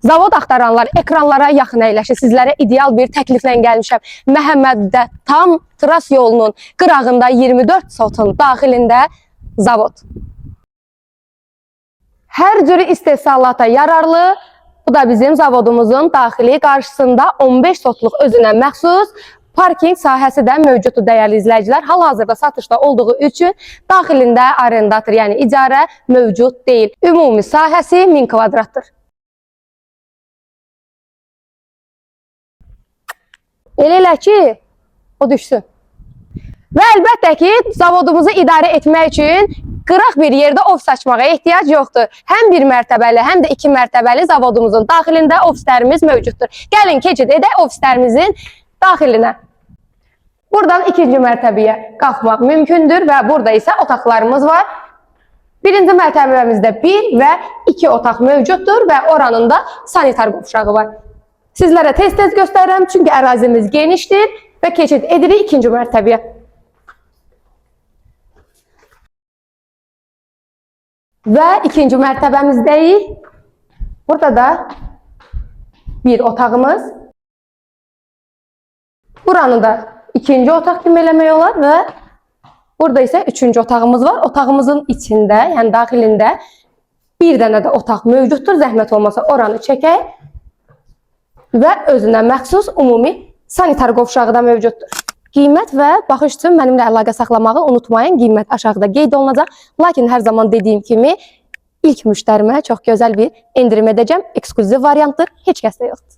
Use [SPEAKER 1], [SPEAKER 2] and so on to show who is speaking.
[SPEAKER 1] Zavod axtaranlar ekranlara yaxın əyləşir. Sizlərə ideal bir təkliflə gəlmişəm. Məhəmməddə tam Tras yolunun qırağında 24 sotun daxilində zavod. Hər cür istehsalata yararlı. Bu da bizim zavodumuzun daxili qarşısında 15 sotluq özünə məxsus parking sahəsi də mövcuddur dəyərli izləyicilər. Hal-hazırda satışda olduğu üçün daxilində arendator, yəni icarə mövcud deyil. Ümumi sahəsi 1000 kvadratdır. Elə ki, o düşsün. Və əlbəttə ki, zavodumuzu idarə etmək üçün qıraq bir yerdə ofis açmağa ehtiyac yoxdur. Həm bir mərtəbəli, həm də 2 mərtəbəli zavodumuzun daxilində ofislərimiz mövcuddur. Gəlin keçid edək ofislərimizin daxilinə. Buradan 2-ci mərtəbəyə qalxmaq mümkündür və burada isə otaqlarımız var. Birinci mərtəbəmizdə 1 və 2 otaq mövcuddur və oranın da sanitar qovşağı var. Sizlərə tez-tez göstərirəm, çünki ərazimiz genişdir və keçid edirik 2-ci mərtəbəyə. Və 2-ci mərtəbəmizdəyik. Burada da bir otağımız. Buranı da 2-ci otaq kimi eləmək olar və burada isə 3-cü otağımız var. Otağımızın içində, yəni daxilində bir dənə də otaq mövcuddur. Zəhmət olmasa oranı çəkək. Və özünə məxsus ümumi sanitar qovşağı da mövcuddur. Qiymət və baxış üçün mənimlə əlaqə saxlamağı unutmayın. Qiymət aşağıda qeyd olunacaq. Lakin hər zaman dediyim kimi ilk müştərimə çox gözəl bir endirim edəcəm. Eksklüziv variantdır. Heç kəsdə yoxdur.